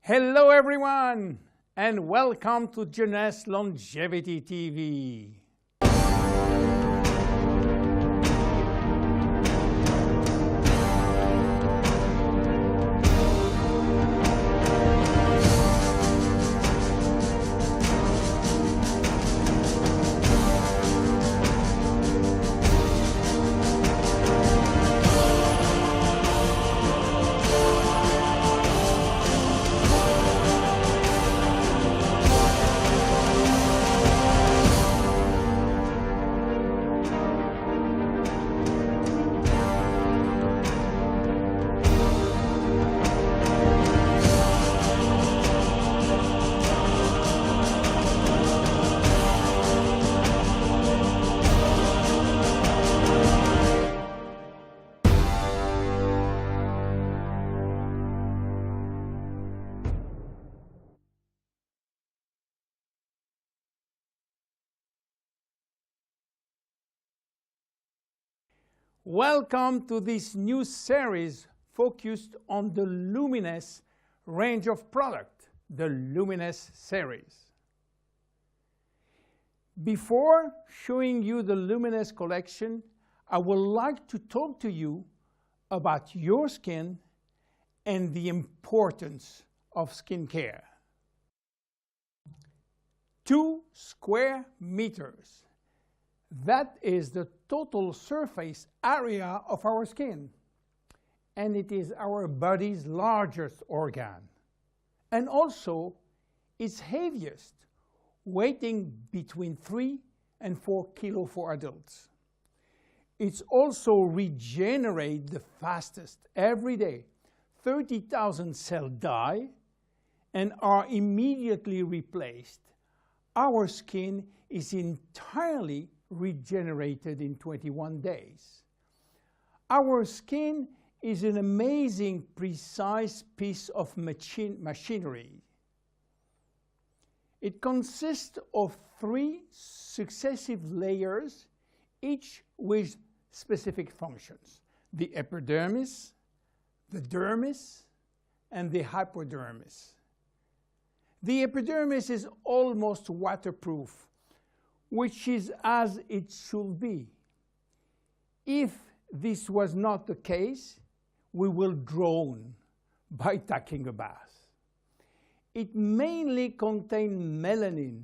Hello everyone, and welcome to Jeunesse Longevity TV. Welcome to this new series focused on the Luminesce range of product, the Luminesce series. Before showing you the Luminesce collection, I would like to talk to you about your skin and the importance of skincare. 2 square meters. That is the total surface area of our skin, and it is our body's largest organ, and also its heaviest, weighing between 3 and 4 kilos for adults. It's also regenerates the fastest every day. 30,000 cells die and are immediately replaced. Our skin is entirely regenerated in 21 days. Our skin is an amazing, precise piece of machinery. It consists of 3 successive layers, each with specific functions: the epidermis, the dermis, and the hypodermis. The epidermis is almost waterproof, which is as it should be. If this was not the case, we will drown by taking a bath. It mainly contains melanin,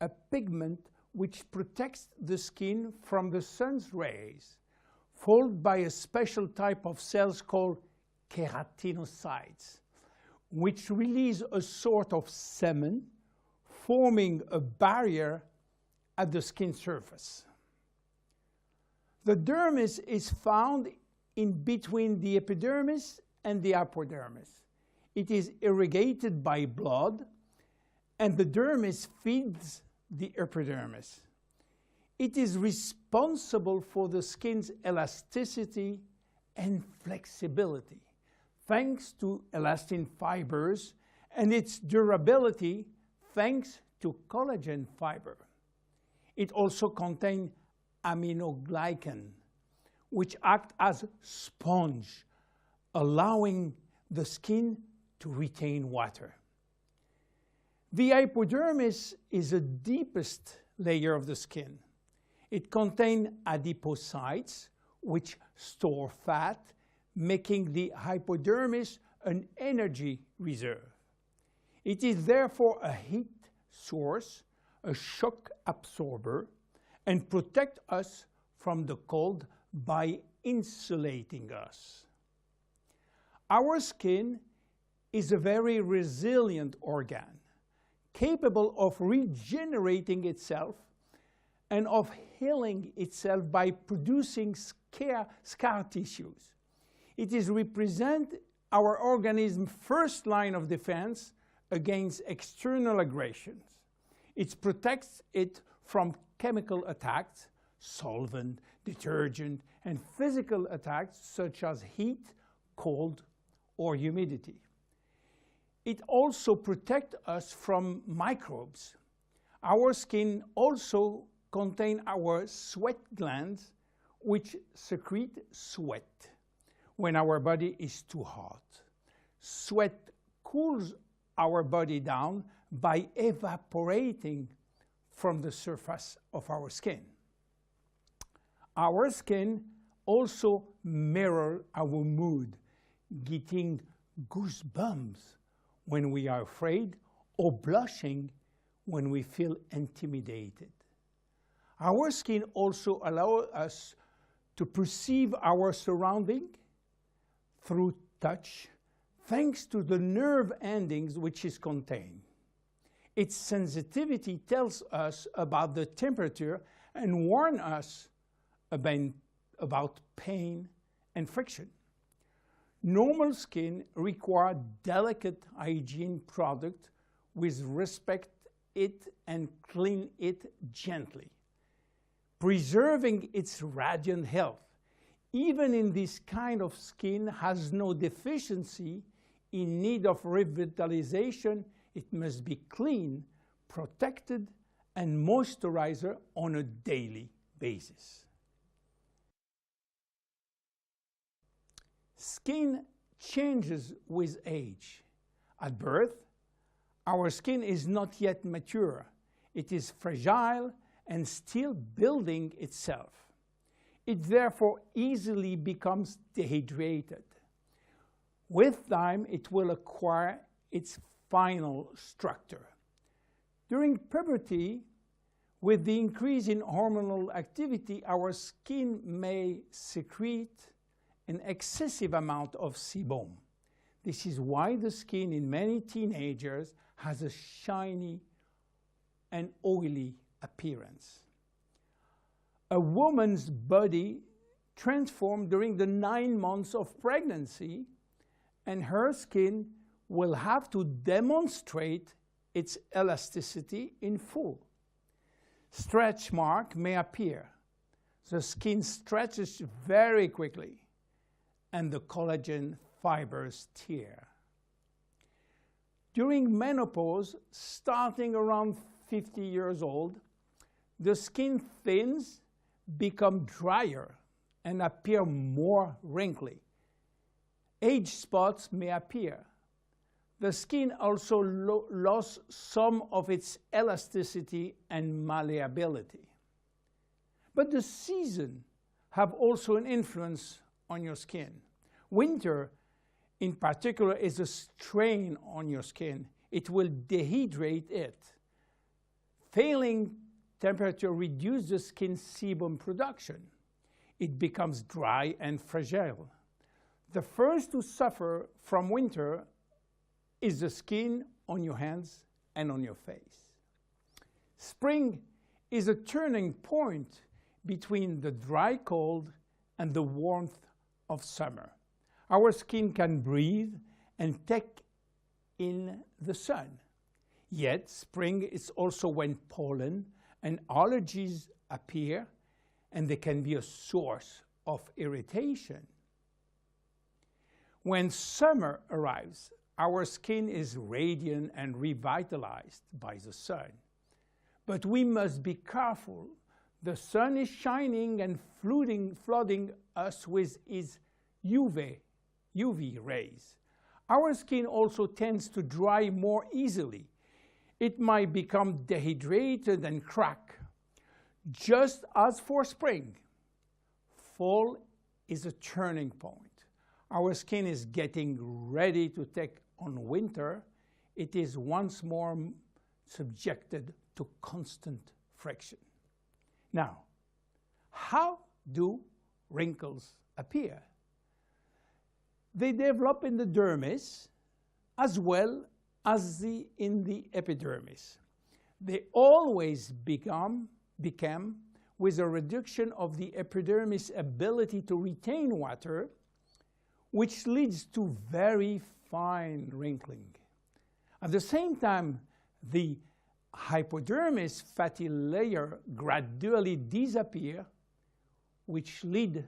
a pigment which protects the skin from the sun's rays, followed by a special type of cells called keratinocytes, which release a sort of semen, forming a barrier at the skin surface. The dermis is found in between the epidermis and the hypodermis. It is irrigated by blood, and the dermis feeds the epidermis. It is responsible for the skin's elasticity and flexibility, thanks to elastin fibers, and its durability, thanks to collagen fiber. It also contains aminoglycan, which act as sponge, allowing the skin to retain water. The hypodermis is the deepest layer of the skin. It contains adipocytes, which store fat, making the hypodermis an energy reserve. It is therefore a heat source, a shock absorber, and protect us from the cold by insulating us. Our skin is a very resilient organ, capable of regenerating itself and of healing itself by producing scar tissues. It is represent our organism's first line of defense against external aggressions. It protects it from chemical attacks, solvent, detergent, and physical attacks such as heat, cold, or humidity. It also protects us from microbes. Our skin also contains our sweat glands, which secrete sweat when our body is too hot. Sweat cools our body down by evaporating from the surface of our skin. Our skin also mirrors our mood, getting goosebumps when we are afraid or blushing when we feel intimidated. Our skin also allows us to perceive our surrounding through touch, thanks to the nerve endings which is contained. Its sensitivity tells us about the temperature and warns us about pain and friction. Normal skin requires delicate hygiene product with respect it and clean it gently, preserving its radiant health. Even in this kind of skin has no deficiency in need of revitalization, it must be clean, protected, and moisturized on a daily basis. Skin changes with age. At birth, our skin is not yet mature. It is fragile and still building itself. It therefore easily becomes dehydrated. With time, it will acquire its final structure. During puberty, with the increase in hormonal activity, our skin may secrete an excessive amount of sebum. This is why the skin in many teenagers has a shiny and oily appearance. A woman's body transforms during the 9 months of pregnancy, and her skin will have to demonstrate its elasticity in full. Stretch marks may appear. The skin stretches very quickly, and the collagen fibers tear. During menopause, starting around 50 years old, the skin thins, become drier, and appear more wrinkly. Age spots may appear. The skin also lost some of its elasticity and malleability. But the seasons have also an influence on your skin. Winter, in particular, is a strain on your skin. It will dehydrate it. Failing temperature reduces the skin sebum production. It becomes dry and fragile. The first to suffer from winter is the skin on your hands and on your face. Spring is a turning point between the dry cold and the warmth of summer. Our skin can breathe and take in the sun. Yet spring is also when pollen and allergies appear, and they can be a source of irritation. When summer arrives, our skin is radiant and revitalized by the sun. But we must be careful. The sun is shining and flooding us with its UV rays. Our skin also tends to dry more easily. It might become dehydrated and crack. Just as for spring, fall is a turning point. Our skin is getting ready to take on winter. It is once more subjected to constant friction. Now, how do wrinkles appear? They develop in the dermis as well as in the epidermis. They always become with a reduction of the epidermis' ability to retain water, which leads to very fine wrinkling. At the same time, the hypodermis fatty layer gradually disappears, which lead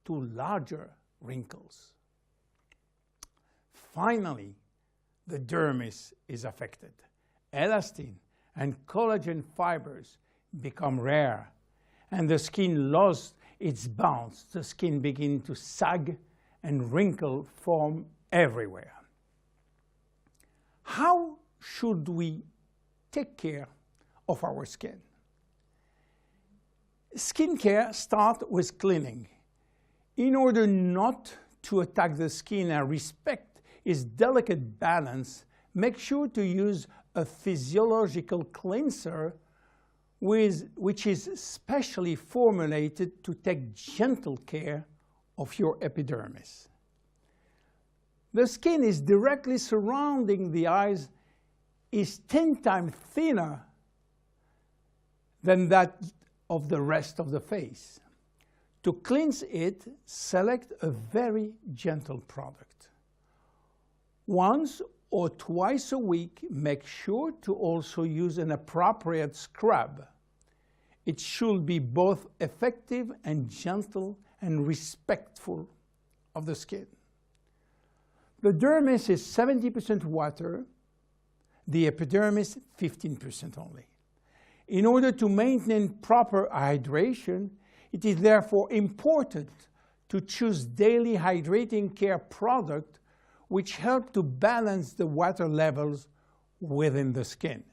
to larger wrinkles. Finally, the dermis is affected. Elastin and collagen fibers become rare, and the skin loses its bounce. The skin begins to sag, and wrinkles form everywhere. How should we take care of our skin? Skincare starts with cleaning. In order not to attack the skin and respect its delicate balance, make sure to use a physiological cleanser which is specially formulated to take gentle care of your epidermis. The skin is directly surrounding the eyes is 10 times thinner than that of the rest of the face. To cleanse it, select a very gentle product. Once or twice a week, make sure to also use an appropriate scrub. It should be both effective and gentle and respectful of the skin. The dermis is 70% water, the epidermis 15% only. In order to maintain proper hydration, it is therefore important to choose daily hydrating care products which help to balance the water levels within the skin.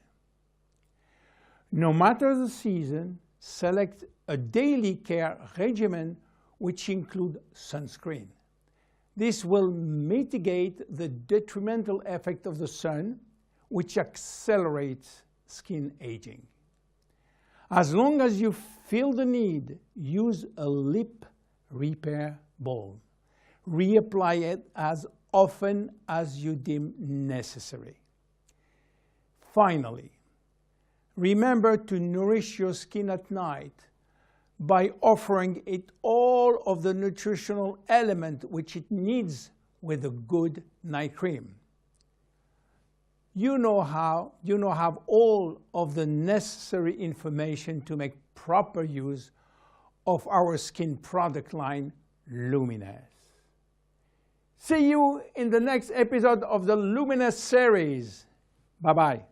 No matter the season, select a daily care regimen which includes sunscreen. This will mitigate the detrimental effect of the sun, which accelerates skin aging. As long as you feel the need, use a lip repair balm. Reapply it as often as you deem necessary. Finally, remember to nourish your skin at night by offering it all of the nutritional element which it needs with a good night cream. You now have all of the necessary information to make proper use of our skin product line, Luminesce. See you in the next episode of the Luminesce series. Bye-bye.